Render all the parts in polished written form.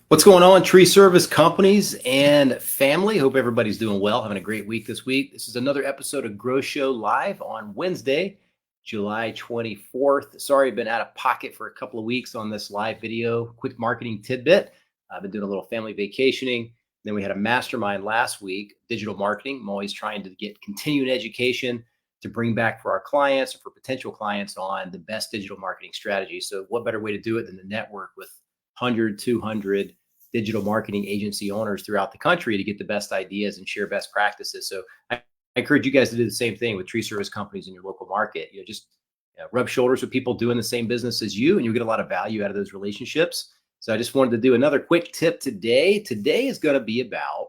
What's going on, tree service companies and family? Hope everybody's doing well, having a great week this week. This is another episode of Grow Show Live on Wednesday, July 24th. Sorry, I've been out of pocket for a couple of weeks on this live video. Quick marketing tidbit. I've been doing a little family vacationing. Then we had a mastermind last week, digital marketing. I'm always trying to get continuing education to bring back for our clients or for potential clients on the best digital marketing strategy. So what better way to do it than to network with 100, 200 digital marketing agency owners throughout the country to get the best ideas and share best practices. So I encourage you guys to do the same thing with tree service companies in your local market. Just rub shoulders with people doing the same business as you, and you'll get a lot of value out of those relationships. So I just wanted to do another quick tip today. Today is going to be about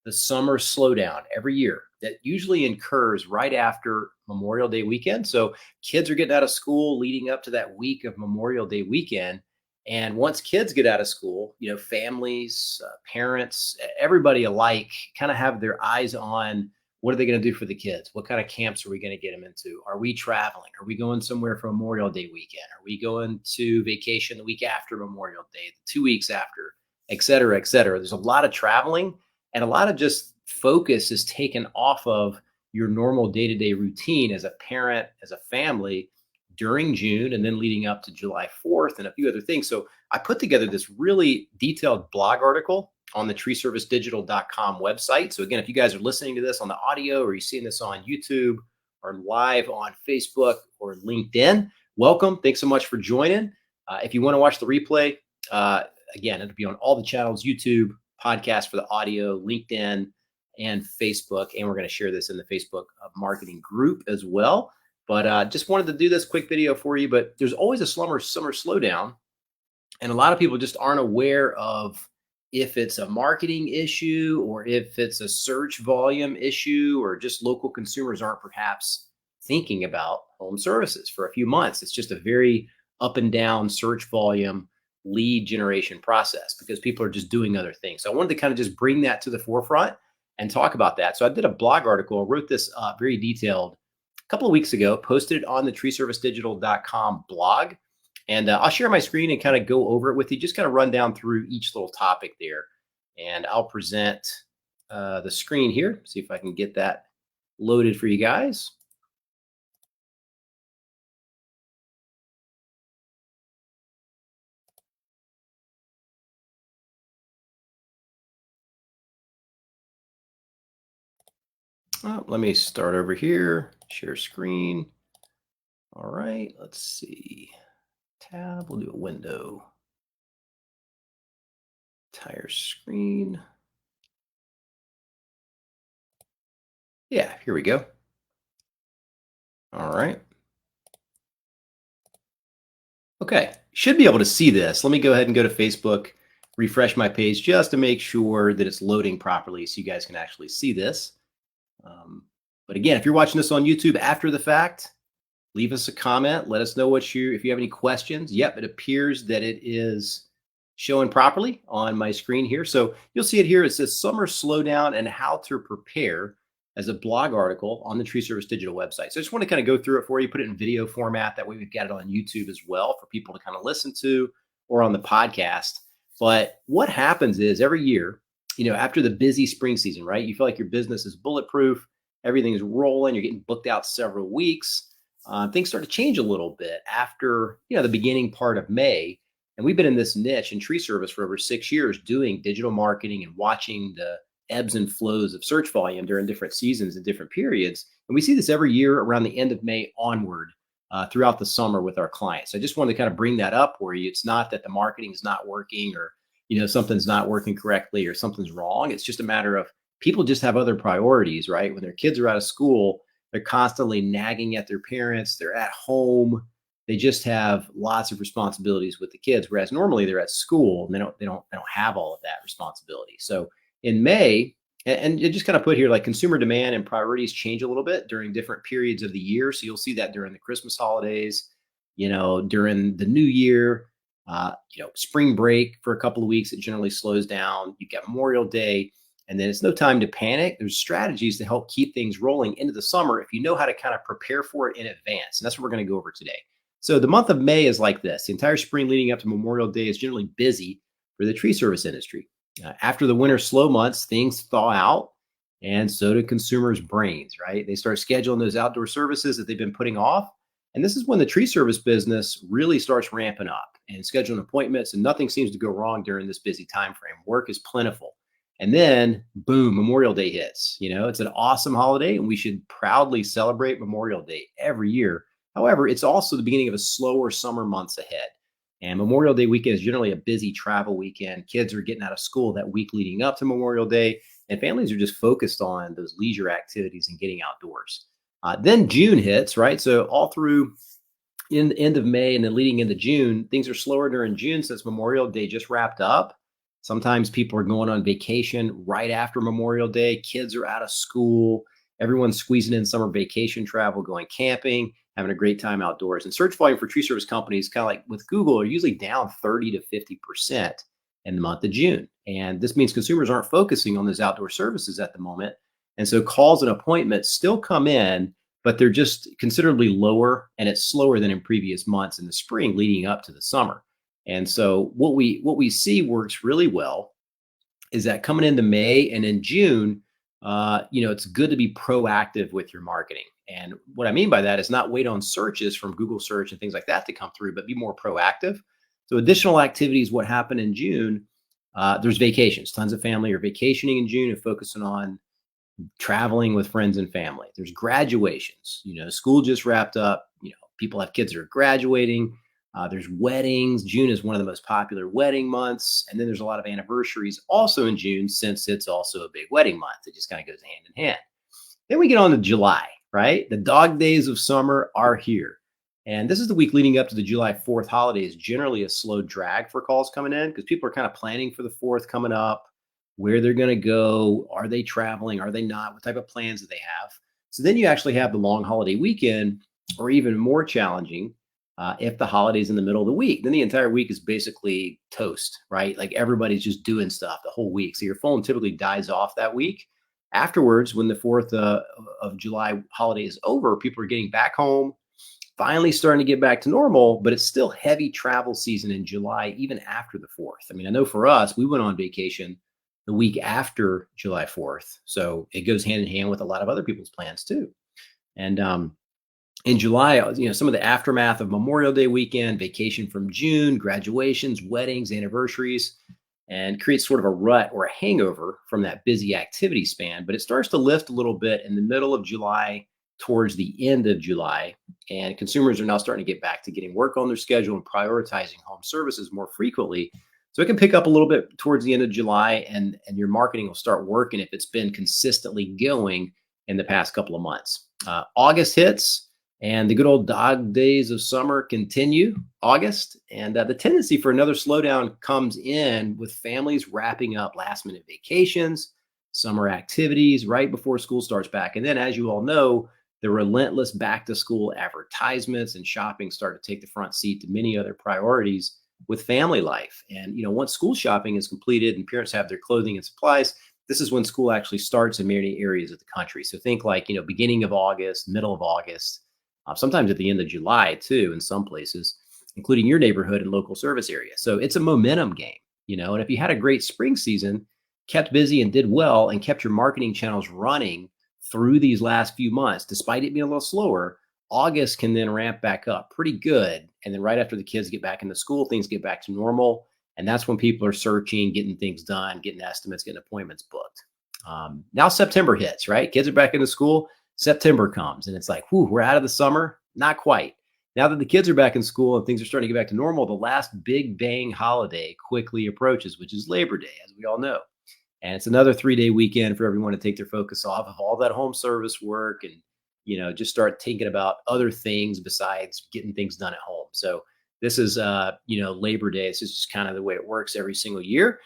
the summer slowdown every year that usually incurs right after Memorial Day weekend. So kids are getting out of school leading up to that week of Memorial Day weekend. And once kids get out of school, families, parents, everybody alike kind of have their eyes on what are they going to do for the kids? What kind of camps are we going to get them into? Are we traveling? Are we going somewhere for Memorial Day weekend? Are we going to vacation the week after Memorial Day, 2 weeks after, et cetera, et cetera? There's a lot of traveling and a lot of just focus is taken off of your normal day-to-day routine as a parent, as a family, during June and then leading up to July 4th and a few other things. So I put together this really detailed blog article on the treeservicedigital.com website. So again, if you guys are listening to this on the audio or you're seeing this on YouTube or live on Facebook or LinkedIn, welcome. Thanks so much for joining. If you want to watch the replay, again, it'll be on all the channels, YouTube, podcast for the audio, LinkedIn, and Facebook. And we're going to share this in the Facebook marketing group as well. But just wanted to do this quick video for you. But there's always a summer slowdown. And a lot of people just aren't aware of if it's a marketing issue or if it's a search volume issue or just local consumers aren't perhaps thinking about home services for a few months. It's just a very up and down search volume lead generation process because people are just doing other things. So I wanted to kind of just bring that to the forefront and talk about that. So I did a blog article, wrote this very detailed couple of weeks ago, posted it on the treeservicedigital.com blog. And I'll share my screen and kind of go over it with you, just kind of run down through each little topic there. And I'll present the screen here, see if I can get that loaded for you guys. Let me start over here, share screen. All right, let's see. Tab, we'll do a window. Entire screen. Yeah, here we go. All right. Okay, should be able to see this. Let me go ahead and go to Facebook, refresh my page just to make sure that it's loading properly so you guys can actually see this. But again, if you're watching this on YouTube after the fact, leave us a comment. Let us know if you have any questions. Yep, it appears that it is showing properly on my screen here. So you'll see it here. It says Summer Slowdown and How to Prepare as a blog article on the Tree Service Digital website. So I just want to kind of go through it for you, put it in video format. That way we've got it on YouTube as well for people to kind of listen to or on the podcast. But what happens is every year, after the busy spring season, right? You feel like your business is bulletproof. Everything is rolling. You're getting booked out several weeks. Things start to change a little bit after, the beginning part of May. And we've been in this niche in tree service for over 6 years doing digital marketing and watching the ebbs and flows of search volume during different seasons and different periods. And we see this every year around the end of May onward throughout the summer with our clients. So I just wanted to kind of bring that up where it's not that the marketing is not working or, something's not working correctly or something's wrong. It's just a matter of people just have other priorities, right? When their kids are out of school, they're constantly nagging at their parents. They're at home. They just have lots of responsibilities with the kids, whereas normally they're at school and they don't have all of that responsibility. So in May, and you just kind of put here like consumer demand and priorities change a little bit during different periods of the year. So you'll see that during the Christmas holidays, during the New Year, spring break for a couple of weeks, it generally slows down. You get Memorial Day. And then it's no time to panic. There's strategies to help keep things rolling into the summer if you know how to kind of prepare for it in advance. And that's what we're going to go over today. So the month of May is like this. The entire spring leading up to Memorial Day is generally busy for the tree service industry. After the winter slow months, things thaw out, and so do consumers' brains, right? They start scheduling those outdoor services that they've been putting off. And this is when the tree service business really starts ramping up and scheduling appointments, and nothing seems to go wrong during this busy time frame. Work is plentiful. And then, boom, Memorial Day hits. It's an awesome holiday, and we should proudly celebrate Memorial Day every year. However, it's also the beginning of a slower summer months ahead. And Memorial Day weekend is generally a busy travel weekend. Kids are getting out of school that week leading up to Memorial Day, and families are just focused on those leisure activities and getting outdoors. Then June hits, right? So all through in the end of May and then leading into June, things are slower during June since Memorial Day just wrapped up. Sometimes people are going on vacation right after Memorial Day. Kids are out of school. Everyone's squeezing in summer vacation travel, going camping, having a great time outdoors. And search volume for tree service companies, kind of like with Google, are usually down 30 to 50% in the month of June. And this means consumers aren't focusing on those outdoor services at the moment. And so calls and appointments still come in, but they're just considerably lower, and it's slower than in previous months in the spring leading up to the summer. And so what we see works really well is that coming into May and in June, it's good to be proactive with your marketing. And what I mean by that is not wait on searches from Google search and things like that to come through, but be more proactive. So additional activities, what happened in June, there's vacations. Tons of family are vacationing in June and focusing on traveling with friends and family. There's graduations. School just wrapped up. People have kids that are graduating. There's weddings. June is one of the most popular wedding months. And then there's a lot of anniversaries also in June, since it's also a big wedding month. It just kind of goes hand in hand. Then we get on to July, right? The dog days of summer are here. And this is the week leading up to the July 4th holiday. Is generally a slow drag for calls coming in because people are kind of planning for the 4th coming up, where they're going to go. Are they traveling? Are they not? What type of plans do they have? So then you actually have the long holiday weekend, or even more challenging, if the holiday's in the middle of the week. Then the entire week is basically toast, right? Like everybody's just doing stuff the whole week. So your phone typically dies off that week. Afterwards, when the 4th of July holiday is over, people are getting back home, finally starting to get back to normal, but it's still heavy travel season in July, even after the 4th. I mean, I know for us, we went on vacation the week after July 4th. So it goes hand in hand with a lot of other people's plans too. And in July, some of the aftermath of Memorial Day weekend, vacation from June, graduations, weddings, anniversaries, and creates sort of a rut or a hangover from that busy activity span. But it starts to lift a little bit in the middle of July, towards the end of July. And consumers are now starting to get back to getting work on their schedule and prioritizing home services more frequently. So it can pick up a little bit towards the end of July, and your marketing will start working if it's been consistently going in the past couple of months. August hits, and the good old dog days of summer continue, August. And the tendency for another slowdown comes in with families wrapping up last minute vacations, summer activities right before school starts back. And then, as you all know, the relentless back to school advertisements and shopping start to take the front seat to many other priorities with family life. And, once school shopping is completed and parents have their clothing and supplies, this is when school actually starts in many areas of the country. So think like, beginning of August, middle of August, sometimes at the end of July too, in some places, including your neighborhood and local service area. So it's a momentum game, and if you had a great spring season, kept busy and did well, and kept your marketing channels running through these last few months, despite it being a little slower, August can then ramp back up pretty good. And then right after the kids get back into school, things get back to normal. And that's when people are searching, getting things done, getting estimates, getting appointments booked. Now September hits, right? Kids are back into school. September comes and it's like, whew, we're out of the summer. Not quite. Now that the kids are back in school and things are starting to get back to normal, the last big bang holiday quickly approaches, which is Labor Day, as we all know. And it's another 3-day weekend for everyone to take their focus off of all that home service work and, just start thinking about other things besides getting things done at home. So this is, Labor Day. This is just kind of the way it works every single year.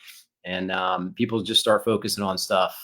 And people just start focusing on stuff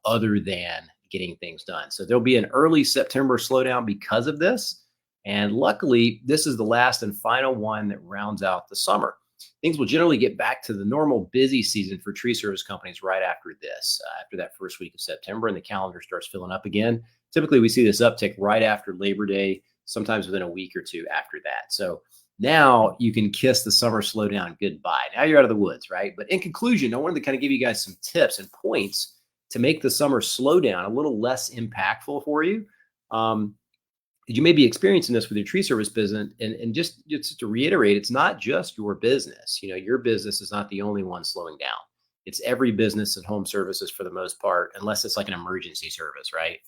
other than getting things done. So there'll be an early September slowdown because of this. And luckily, this is the last and final one that rounds out the summer. Things will generally get back to the normal busy season for tree service companies right after this, after that first week of September, and the calendar starts filling up again. Typically, we see this uptick right after Labor Day, sometimes within a week or two after that. So Now you can kiss the summer slowdown goodbye. Now you're out of the woods, right? But in conclusion, I wanted to kind of give you guys some tips and points to make the summer slowdown a little less impactful for you. Um, you may be experiencing this with your tree service business, and just to reiterate, it's not just your business. Your business is not the only one slowing down. It's every business and home services for the most part, unless it's like an emergency service, right?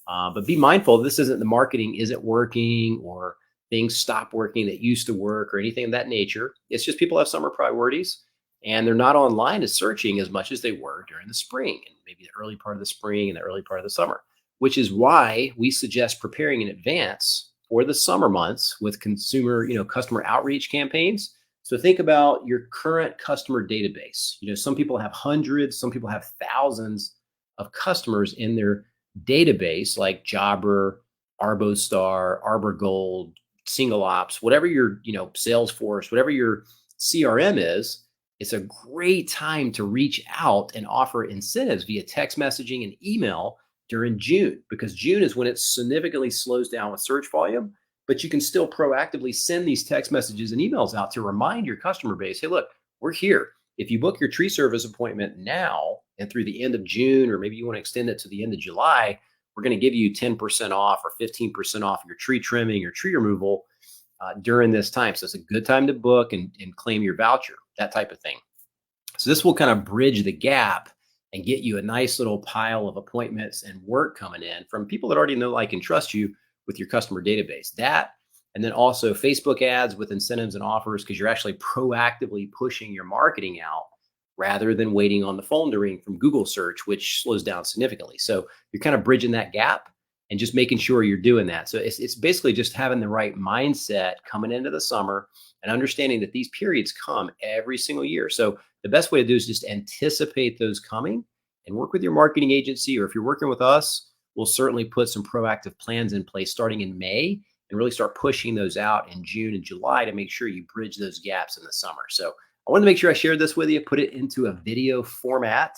But be mindful, this isn't the marketing isn't working or things stop working that used to work or anything of that nature. It's just people have summer priorities and they're not online as searching as much as they were during the spring and maybe the early part of the spring and the early part of the summer, which is why we suggest preparing in advance for the summer months with customer outreach campaigns. So think about your current customer database. Some people have hundreds, some people have thousands of customers in their database, like Jobber, Arbostar, Arbor Gold, Single Ops, whatever your, Salesforce, whatever your CRM is. It's a great time to reach out and offer incentives via text messaging and email during June, because June is when it significantly slows down with search volume. But you can still proactively send these text messages and emails out to remind your customer base, hey, look, we're here. If you book your tree service appointment now and through the end of June, or maybe you want to extend it to the end of July, we're going to give you 10% off or 15% off your tree trimming or tree removal during this time. So it's a good time to book and claim your voucher, that type of thing. So this will kind of bridge the gap and get you a nice little pile of appointments and work coming in from people that already know, like, and trust you with your customer database. That, and then also Facebook ads with incentives and offers, because you're actually proactively pushing your marketing out rather than waiting on the phone to ring from Google search, which slows down significantly. So you're kind of bridging that gap and just making sure you're doing that. So it's basically just having the right mindset coming into the summer and understanding that these periods come every single year. So the best way to do is just anticipate those coming and work with your marketing agency, or if you're working with us, we'll certainly put some proactive plans in place starting in May and really start pushing those out in June and July to make sure you bridge those gaps in the summer. So I wanted to make sure I shared this with you, put it into a video format.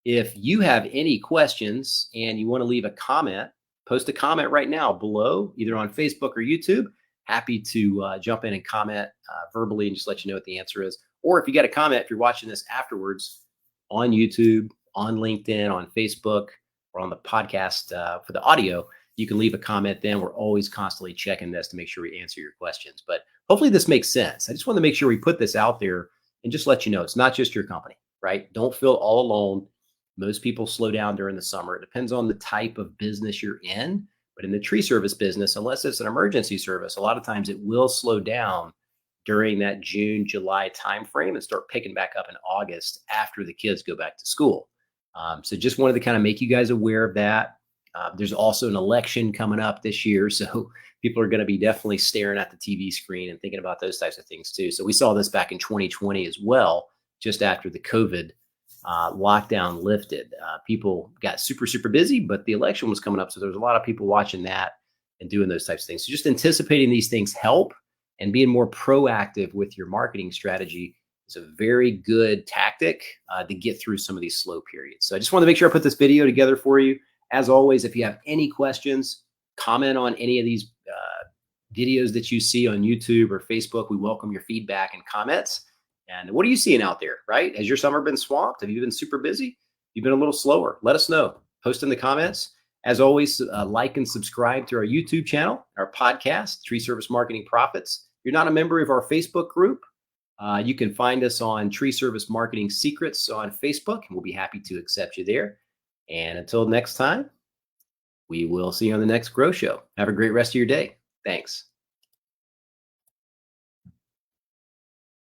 If you have any questions and you want to leave a comment, post a comment right now below, either on Facebook or YouTube. Happy to jump in and comment verbally and just let you know what the answer is. Or if you got a comment, if you're watching this afterwards on YouTube, on LinkedIn, on Facebook, or on the podcast for the audio, you can leave a comment then. We're always constantly checking this to make sure we answer your questions. But hopefully this makes sense. I just want to make sure we put this out there and just let you know it's not just your company, right? Don't feel all alone. Most people slow down during the summer. It depends on the type of business you're in. But in the tree service business, unless it's an emergency service, a lot of times it will slow down during that June, July timeframe and start picking back up in August after the kids go back to school. So just wanted to kind of make you guys aware of that. There's also an election coming up this year. So people are going to be definitely staring at the TV screen and thinking about those types of things too. So we saw this back in 2020 as well, just after the COVID lockdown lifted. People got super, super busy, but the election was coming up. So there was a lot of people watching that and doing those types of things. So just anticipating these things help, and being more proactive with your marketing strategy is a very good tactic to get through some of these slow periods. So I just want to make sure I put this video together for you. As always, if you have any questions, comment on any of these videos that you see on YouTube or Facebook. We welcome your feedback and comments. And what are you seeing out there, right? Has your summer been swamped? Have you been super busy? You've been a little slower? Let us know. Post in the comments. As always, like and subscribe to our YouTube channel, our podcast, Tree Service Marketing Profits. If you're not a member of our Facebook group, you can find us on Tree Service Marketing Secrets on Facebook, and we'll be happy to accept you there. And until next time, we will see you on the next Grow Show. Have a great rest of your day. Thanks.